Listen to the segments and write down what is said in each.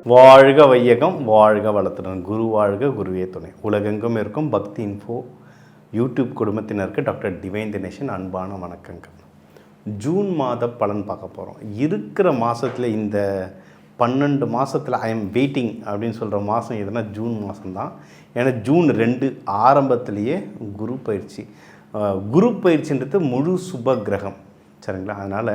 வாழ்க வையகம், வாழ்க வளத்துடன். குரு வாழ்க, குருவே துணை. உலகெங்கும் இருக்கும் பக்தி இன்ஃபோ யூடியூப் குடும்பத்தினருக்கு டாக்டர் டிவைன் தினேஷன் அன்பான வணக்கங்கள். ஜூன் மாத பலன் பார்க்க போகிறோம். இருக்கிற மாதத்தில் இந்த 12 மாதத்தில் ஐ எம் வெயிட்டிங் அப்படின்னு சொல்கிற மாதம் எதுனா ஜூன் மாதம்தான். ஏன்னா ஜூன் 2 ஆரம்பத்திலேயே குரு பயிற்சி. குரு பயிற்சின்றது முழு சுப கிரகம், சரிங்களா? அதனால்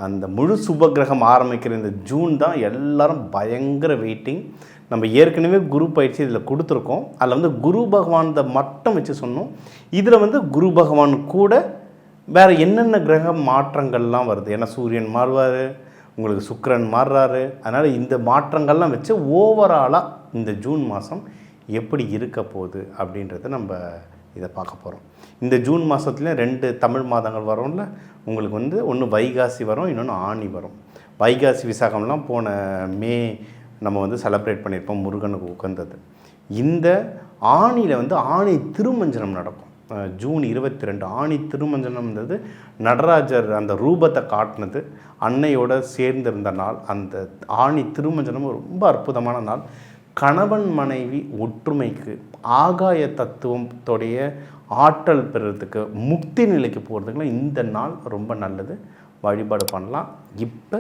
அந்த முழு சுப கிரகம் ஆரம்பிக்கிற இந்த ஜூன் தான் எல்லோரும் பயங்கர வெயிட்டிங். நம்ம ஏற்கனவே குரு பயிற்சி இதில் கொடுத்துருக்கோம். அதில் வந்து குரு பகவானை மட்டும் வச்சு சொன்னோம். இதில் வந்து குரு பகவான் கூட வேறு என்னென்ன கிரக மாற்றங்கள்லாம் வருது. ஏன்னா சூரியன் மாறுவார், உங்களுக்கு சுக்கிரன் மாறுறாரு. அதனால் இந்த மாற்றங்கள்லாம் வச்சு ஓவராலாக இந்த ஜூன் மாதம் எப்படி இருக்க போகுது அப்படின்றத நம்ம இதை பார்க்க போகிறோம். இந்த ஜூன் மாதத்துலேயும் 2 தமிழ் மாதங்கள் வரும்ல. உங்களுக்கு வந்து ஒன்று வைகாசி வரும், இன்னொன்று ஆனி வரும். வைகாசி விசாகம்லாம் போன மே நம்ம வந்து செலிப்ரேட் பண்ணியிருப்போம், முருகனுக்கு உகந்தது. இந்த ஆணியில் வந்து ஆணி திருமஞ்சனம் நடக்கும். ஜூன் 22 ஆணி திருமஞ்சனம்ன்றது நடராஜர் அந்த ரூபத்தை காட்டினது, அன்னையோடு சேர்ந்திருந்த நாள். அந்த ஆணி திருமஞ்சனம் ரொம்ப அற்புதமான நாள். கணவன் மனைவி ஒற்றுமைக்கு, ஆகாய தத்துவத்தோடைய ஆற்றல் பெறுறதுக்கு, முக்தி நிலைக்கு போகிறதுக்குலாம் இந்த நாள் ரொம்ப நல்லது. வழிபாடு பண்ணலாம். இப்போ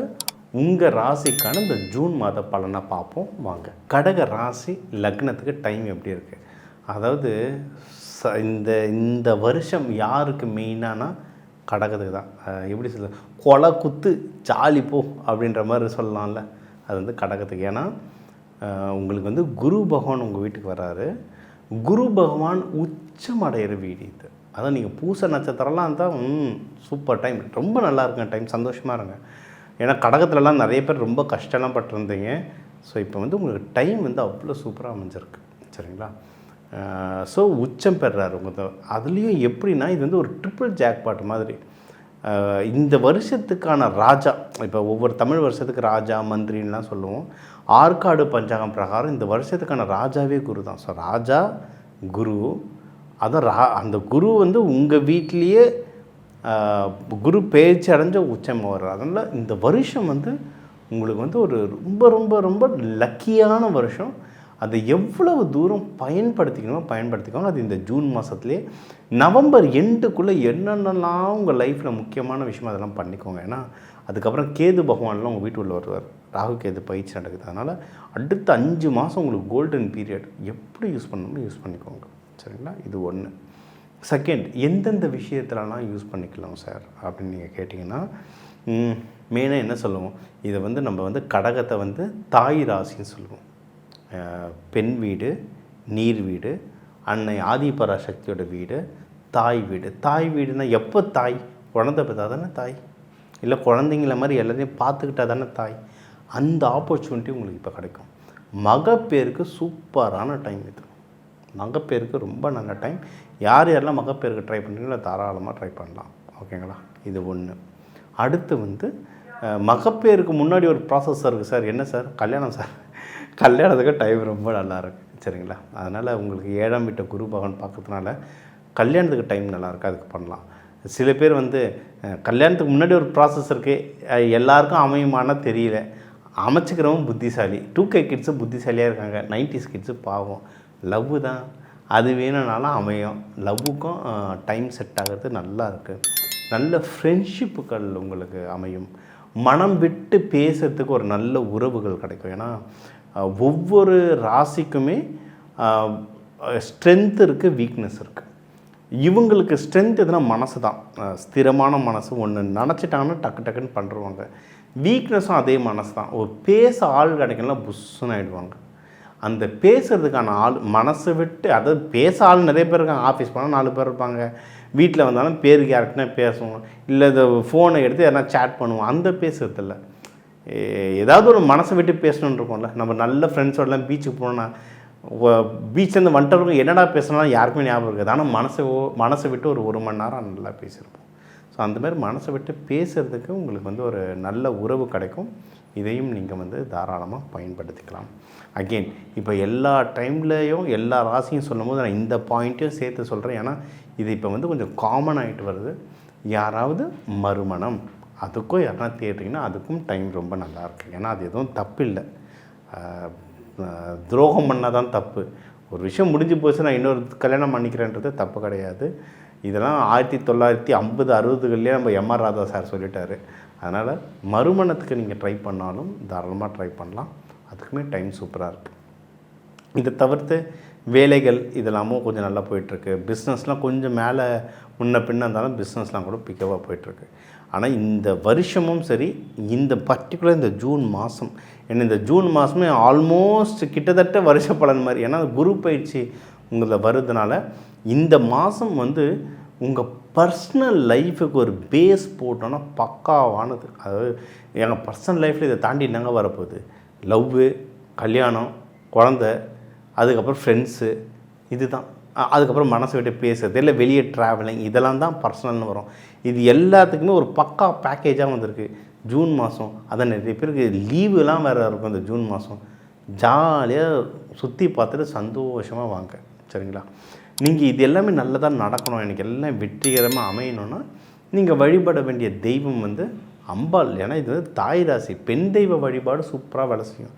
உங்கள் ராசிக்கான இந்த ஜூன் மாத பலனை பார்ப்போம் வாங்க. கடக ராசி லக்னத்துக்கு டைம் எப்படி இருக்குது? அதாவது இந்த வருஷம் யாருக்கு மெயினானா கடகத்துக்கு தான். எப்படி சொல்ல, கொலை குத்து ஜாலி போ அப்படின்ற மாதிரி சொல்லலாம்ல. அது வந்து கடகத்துக்கு. ஏன்னா உங்களுக்கு வந்து குரு பகவான் உங்கள் வீட்டுக்கு வராரு. குரு பகவான் உச்சம் அடையிற வீடு இது. அதான் நீங்கள் பூச நட்சத்திரம்லாம் இருந்தால் சூப்பர் டைம், ரொம்ப நல்லா இருக்குங்க டைம், சந்தோஷமாக இருங்க. ஏன்னா கடகத்துலலாம் நிறைய பேர் ரொம்ப கஷ்டம்லாம் பட்டிருந்தீங்க. ஸோ இப்போ வந்து உங்களுக்கு டைம் வந்து அவ்வளோ சூப்பராக அமைஞ்சிருக்கு, சரிங்களா? ஸோ உச்சம் பெறாரு உங்கள். அதுலேயும் எப்படின்னா இது வந்து ஒரு ட்ரிபிள் ஜாக்பாட் மாதிரி. இந்த வருஷத்துக்கான ராஜா, இப்போ ஒவ்வொரு தமிழ் வருஷத்துக்கு ராஜா மந்திரின்லாம் சொல்லுவோம். ஆற்காடு பஞ்சாங்கம் பிரகாரம் இந்த வருஷத்துக்கான ராஜாவே குரு தான். ஸோ ராஜா குரு, அதான் அந்த குரு வந்து உங்கள் வீட்லேயே குரு பேச்சு அடைஞ்ச உச்சம் வர்றார். அதனால் இந்த வருஷம் வந்து உங்களுக்கு வந்து ஒரு ரொம்ப ரொம்ப ரொம்ப லக்கியான வருஷம். அதை எவ்வளவு தூரம் பயன்படுத்திக்கணும். அது இந்த ஜூன் மாதத்துலேயே நவம்பர் எண்டுக்குள்ளே என்னென்னலாம் உங்கள் லைஃப்பில் முக்கியமான விஷயம் அதெல்லாம் பண்ணிக்கோங்க. ஏன்னா அதுக்கப்புறம் கேது பகவான்லாம் உங்கள் வீட்டு உள்ள வருவார். ராகு கேது பயிற்சி நடக்குது. அதனால் அடுத்த 5 மாதம் உங்களுக்கு கோல்டன் பீரியட். எப்படி யூஸ் பண்ணணுமோ யூஸ் பண்ணிக்கோங்க, சரிங்களா? இது ஒன்று. செகண்ட், எந்தெந்த விஷயத்துலலாம் யூஸ் பண்ணிக்கலாம் சார் அப்படின்னு நீங்கள் கேட்டிங்கன்னா, மெயினாக என்ன சொல்லுவோம், இதை வந்து நம்ம வந்து கடகத்தை வந்து தாய் ராசின்னு சொல்லுவோம். பெண் வீடு, நீர் வீடு, அன்னை ஆதிபராசக்தியோட வீடு, தாய் வீடு. தாய் வீடுனா எப்போ தாய்? குழந்தை பெற்றா தானே தாய், இல்லை குழந்தைங்கள மாதிரி எல்லாத்தையும் பார்த்துக்கிட்டா தானே தாய். அந்த ஆப்பர்ச்சுனிட்டி உங்களுக்கு இப்போ கிடைக்கும். மகப்பேருக்கு சூப்பரான டைம் இது. மகப்பேருக்கு ரொம்ப நல்ல டைம். யாரெல்லாம் மகப்பேருக்கு ட்ரை பண்ணுறீங்களோ தாராளமாக ட்ரை பண்ணலாம், ஓகேங்களா? இது ஒன்று. அடுத்து வந்து மகப்பேருக்கு முன்னாடி ஒரு ப்ராசஸ் இருக்குது சார். என்ன சார்? கல்யாணம் சார். கல்யாணத்துக்கு டைம் ரொம்ப நல்லாயிருக்கு, சரிங்களா? அதனால் உங்களுக்கு 7ஆம் வீட்டை குரு பகவான் பார்க்கறதுனால கல்யாணத்துக்கு டைம் நல்லாயிருக்கு, அதுக்கு பண்ணலாம். சில பேர் வந்து கல்யாணத்துக்கு முன்னாடி ஒரு ப்ராசஸ் இருக்குது, எல்லாருக்கும் அமையுமானா தெரியல. அமைச்சிக்கிறவங்க புத்திசாலி. 2K கிட்ஸு புத்திசாலியாக இருக்காங்க, 90s கிட்ஸு பாவம். லவ் தான், அது வேணும்னாலும் அமையும். லவ்வுக்கும் டைம் செட் ஆகிறது நல்லா இருக்குது. நல்ல ஃப்ரெண்ட்ஷிப்புகள் உங்களுக்கு அமையும். மனம் விட்டு பேசுகிறதுக்கு ஒரு நல்ல உறவுகள் கிடைக்கும். ஏன்னா ஒவ்வொரு ராசிக்குமே ஸ்ட்ரென்த் இருக்குது, வீக்னஸ் இருக்குது. இவங்களுக்கு ஸ்ட்ரென்த் எதுனா மனசு தான், ஸ்திரமான மனசு. ஒன்று நினச்சிட்டாங்கன்னா டக்குன்னு பண்ணுருவாங்க. வீக்னஸும் அதே மனசு தான். ஒரு பேச ஆள் கிடைக்கலாம், புஷ்ஷுன்னு ஆகிடுவாங்க. அந்த பேசுகிறதுக்கான ஆள் மனசை விட்டு, அதாவது பேச ஆள் நிறைய பேர் இருக்காங்க. ஆஃபீஸ் போனால் 4 பேர் இருப்பாங்க, வீட்டில் வந்தாலும் பேருக்கு யாருக்குன்னா பேசுவோம், இல்லை இந்த ஃபோனை எடுத்து யாருனா சேட் பண்ணுவோம். அந்த பேசுகிறதில்ல, ஏதாவது ஒரு மனசை விட்டு பேசணுன்னு இருக்கோம்ல. நம்ம நல்ல ஃப்ரெண்ட்ஸோடலாம் பீச்சுக்கு போனால் பீச்லேருந்து வந்துட்டவங்க என்னடா பேசணும்னா யாருக்குமே ஞாபகம் இருக்காது. ஆனால் மனசை விட்டு ஒரு 1 மணி நேரம் நல்லா பேசியிருப்போம். ஸோ அந்தமாதிரி மனசை விட்டு பேசுகிறதுக்கு உங்களுக்கு வந்து ஒரு நல்ல உறவு கிடைக்கும். இதையும் நீங்கள் வந்து தாராளமாக பயன்படுத்திக்கலாம். அகெயின் இப்போ எல்லா டைம்லேயும் எல்லா ராசியும் சொல்லும் போது நான் இந்த பாயிண்ட்டையும் சேர்த்து சொல்கிறேன். ஏன்னா இது இப்போ வந்து கொஞ்சம் காமன் ஆகிட்டு வருது. யாராவது மறுமணம் அதுக்கும் யாருன்னா தேடுறீங்கன்னா அதுக்கும் டைம் ரொம்ப நல்லாயிருக்கு. ஏன்னா அது எதுவும் தப்பு இல்லை. துரோகம் பண்ணால் தான் தப்பு. ஒரு விஷயம் முடிஞ்சு போச்சு, நான் இன்னொரு கல்யாணம் பண்ணிக்கிறேன்றது தப்பு கிடையாது. இதெல்லாம் 1950 60களிலே நம்ம எம்ஆர் ராதா சார் சொல்லிட்டார். அதனால் மறுமணத்துக்கு நீங்கள் ட்ரை பண்ணாலும் தாராளமாக ட்ரை பண்ணலாம். அதுக்குமே டைம் சூப்பராக இருக்குது. இதை தவிர்த்து வேலைகள் இதெல்லாமும் கொஞ்சம் நல்லா போயிட்டுருக்கு. பிஸ்னஸ்லாம் கொஞ்சம் மேலே முன்ன பின்ன இருந்தாலும் பிஸ்னஸ்லாம் கூட பிக்கப்பாக போயிட்டுருக்கு. ஆனால் இந்த வருஷமும் சரி, இந்த பர்டிகுலர் இந்த ஜூன் மாதம், ஏன்னா இந்த ஜூன் மாதமே ஆல்மோஸ்ட் கிட்டத்தட்ட வருஷ பலன் மாதிரி. ஏன்னா குரு பயிற்சி உங்களை வருதுனால இந்த மாதம் உங்கள் பர்சனல் லைஃபுக்கு ஒரு பேஸ் போட்டோன்னா பக்காவானது. அதாவது எங்கள் பர்சனல் லைஃப்பில் இதை தாண்டி என்னங்க வரப்போகுது? லவ்வு, கல்யாணம், குழந்த, அதுக்கப்புறம் ஃப்ரெண்ட்ஸு, இதுதான். அதுக்கப்புறம் மனசை விட்டு பேசுறது, இல்லை வெளியே ட்ராவலிங், இதெல்லாம் தான் பர்சனல்னு வரும். இது எல்லாத்துக்குமே ஒரு பக்கா பேக்கேஜாக வந்திருக்கு ஜூன் மாதம். அதான் நிறைய பேருக்கு லீவுலாம் வேறு இருக்கும். இந்த ஜூன் மாதம் ஜாலியாக சுற்றி பார்த்துட்டு சந்தோஷமாக வாங்க. சரிங்களா? நீங்கள் இது எல்லாமே நல்லதாக நடக்கணும், எனக்கு எல்லாம் வெற்றிகரமாக அமையணும்னா நீங்கள் வழிபட வேண்டிய தெய்வம் அம்பாள். ஏன்னா இது தாய் ராசி, பெண் தெய்வ வழிபாடு சூப்பராக வேலை செய்யும்.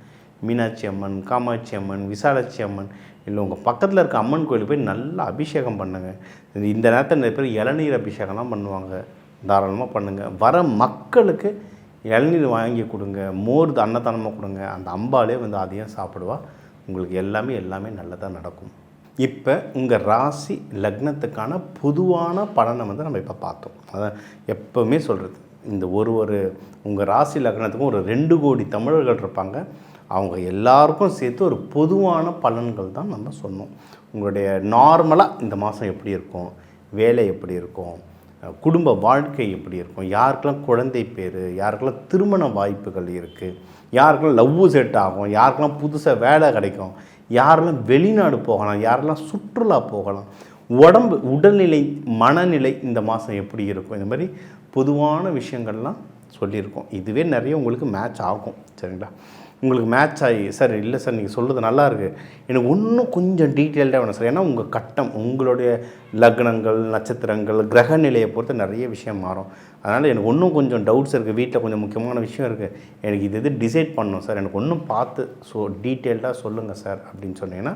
மீனாட்சி அம்மன், காமாட்சி அம்மன், விசாலாட்சி அம்மன், இல்லை உங்கள் பக்கத்தில் இருக்க அம்மன் கோயிலுக்கு போய் நல்லா அபிஷேகம் பண்ணுங்கள். இந்த நேரத்தில் நிறைய பேர் இளநீர் அபிஷேகம்லாம் பண்ணுவாங்க. தாராளமாக பண்ணுங்கள். வர மக்களுக்கு இளநீர் வாங்கி கொடுங்க, மோர் அன்னதானமாக கொடுங்க. அந்த அம்பாலே அதையும் சாப்பிடுவா. உங்களுக்கு எல்லாமே நல்லதாக நடக்கும். இப்போ உங்கள் ராசி லக்னத்துக்கான பொதுவான பலனை நம்ம இப்போ பார்த்தோம். அதான் எப்போவுமே சொல்கிறது, இந்த ஒரு உங்கள் ராசி லக்னத்துக்கும் ஒரு 2 கோடி தமிழர்கள் இருப்பாங்க. அவங்க எல்லாருக்கும் சேர்த்து ஒரு பொதுவான பலன்கள் தான் நம்ம சொன்னோம். உங்களுடைய நார்மலாக இந்த மாதம் எப்படி இருக்கும், வேலை எப்படி இருக்கும், குடும்ப வாழ்க்கை எப்படி இருக்கும், யாருக்கெல்லாம் குழந்தை பேர், யாருக்கெல்லாம் திருமண வாய்ப்புகள் இருக்குது, யாருக்கெல்லாம் லவ்வு செட் ஆகும், யாருக்கெல்லாம் புதுசாக வேலை கிடைக்கும், யாரெல்லாம் வெளிநாடு போகலாம், யாரெல்லாம் சுற்றுலா போகலாம், உடம்பு உடல்நிலை மனநிலை இந்த மாதம் எப்படி இருக்கும், இந்த மாதிரி பொதுவான விஷயங்கள்லாம் சொல்லியிருக்கோம். இதுவே நிறைய உங்களுக்கு மேட்ச் ஆகும். சரிங்களா? உங்களுக்கு மேட்ச் ஆகி, சார் இல்லை சார் நீங்கள் சொல்கிறது நல்லா இருக்குது, எனக்கு இன்னும் கொஞ்சம் டீட்டெயில்டாக வேணும் சார். ஏன்னா உங்கள் கட்டம், உங்களுடைய லக்னங்கள், நட்சத்திரங்கள், கிரக நிலையை பொறுத்து நிறைய விஷயம் மாறும். அதனால் எனக்கு இன்னும் கொஞ்சம் டவுட்ஸ் இருக்குது, வீட்டில் கொஞ்சம் முக்கியமான விஷயம் இருக்குது, எனக்கு இது டிசைட் பண்ணணும் சார், எனக்கு ஒன்றும் பார்த்து டீட்டெயில்டாக சொல்லுங்கள் சார் அப்படின்னு சொன்னீங்கன்னா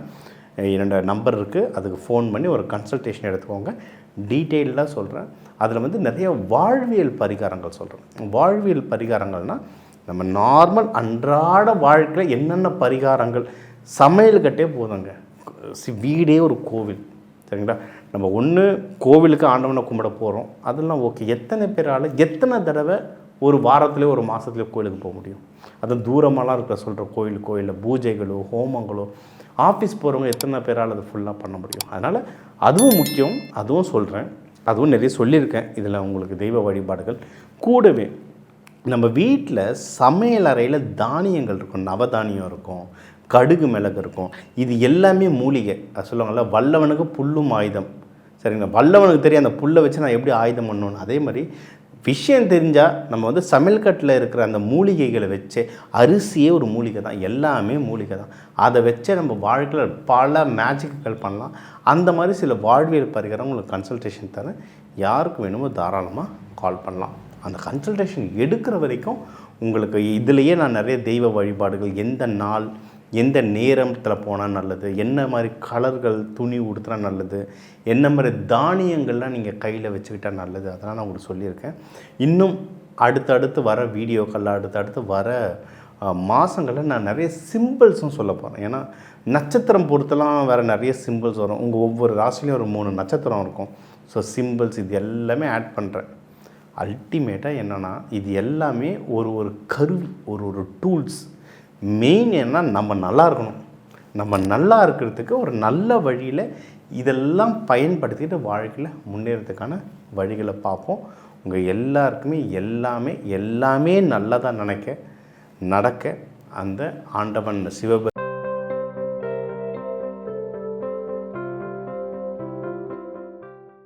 என்னோட நம்பர் இருக்குது, அதுக்கு ஃபோன் பண்ணி ஒரு கன்சல்டேஷன் எடுத்துக்கோங்க. டீட்டெயில்டாக சொல்கிறேன். அதில் நிறைய வாழ்வியல் பரிகாரங்கள் சொல்கிறேன். வாழ்வியல் பரிகாரங்கள்னால் நம்ம நார்மல் அன்றாட வாழ்க்கையில் என்னென்ன பரிகாரங்கள், சமையல் கட்டே போதுங்க, வீடே ஒரு கோவில். சரிங்களா? நம்ம ஒன்று கோவிலுக்கு ஆண்டவனை கும்பிட போகிறோம், அதெல்லாம் ஓகே. எத்தனை பேரால் எத்தனை தடவை ஒரு வாரத்துலேயோ ஒரு மாதத்துலேயோ கோயிலுக்கு போக முடியும்? அதுவும் தூரமாலாம் இருக்கிற சொல்கிற கோயிலில் பூஜைகளோ ஹோமங்களோ, ஆஃபீஸ் போகிறவங்க எத்தனை பேரால் அது ஃபுல்லாக பண்ண முடியும்? அதனால் அதுவும் முக்கியம், அதுவும் சொல்கிறேன், அதுவும் நிறைய சொல்லியிருக்கேன். இதில் உங்களுக்கு தெய்வ வழிபாடுகள் கூடவே நம்ம வீட்டில் சமையல் அறையில் தானியங்கள் இருக்கும், நவதானியம் இருக்கும், கடுகு மிளகு இருக்கும். இது எல்லாமே மூலிகை. அது சொல்லுவாங்கள்ல, வல்லவனுக்கு புல்லும் ஆயுதம். சரிங்களா? வல்லவனுக்கு தெரியும் அந்த புல்லை வச்சு நான் எப்படி ஆயுதம் பண்ணணும். அதே மாதிரி விஷயம் தெரிஞ்சால் நம்ம சமையல் கட்டில் இருக்கிற அந்த மூலிகைகளை வச்சு, அரிசியே ஒரு மூலிகை தான், எல்லாமே மூலிகை தான், அதை வச்சே நம்ம வாழ்க்கையில் பல மேஜிக்குகள் பண்ணலாம். அந்த மாதிரி சில வாழ்வியல் பரிகாரம் உங்களுக்கு கன்சல்டேஷன் தரேன். யாருக்கு வேணுமோ தாராளமாக கால் பண்ணலாம். அந்த கன்சல்டேஷன் எடுக்கிற வரைக்கும் உங்களுக்கு இதுலேயே நான் நிறைய தெய்வ வழிபாடுகள், எந்த நாள் எந்த நேரத்தில் போனால் நல்லது, என்ன மாதிரி கலர்கள் துணி உடுத்தினா நல்லது, என்ன மாதிரி தானியங்கள்லாம் நீங்கள் கையில் வச்சுக்கிட்டால் நல்லது, அதெல்லாம் நான் உங்களுக்கு சொல்லியிருக்கேன். இன்னும் அடுத்தடுத்து வர வீடியோக்களில் அடுத்தடுத்து வர மாதங்களில் நான் நிறைய சிம்பிள்ஸும் சொல்ல போகிறேன். ஏன்னா நட்சத்திரம் பொறுத்தெல்லாம் வேறு நிறைய சிம்பிள்ஸ் வரும். உங்கள் ஒவ்வொரு ராசிலையும் ஒரு 3 நட்சத்திரம் இருக்கும். ஸோ சிம்பிள்ஸ் இது எல்லாமே ஆட் பண்ணுறேன். அல்டிமேட்டாக என்னென்னா இது எல்லாமே ஒரு கருவி, ஒரு டூல்ஸ். மெயின் என்ன, நம்ம நல்லா இருக்கணும். நம்ம நல்லா இருக்கிறதுக்கு ஒரு நல்ல வழியில் இதெல்லாம் பயன்படுத்திட்டு வாழ்க்கையில் முன்னேறதுக்கான வழிகளை பார்ப்போம். உங்கள் எல்லாருக்குமே எல்லாமே நல்லதாக நடக்க அந்த ஆண்டவன் சிவபெருமான்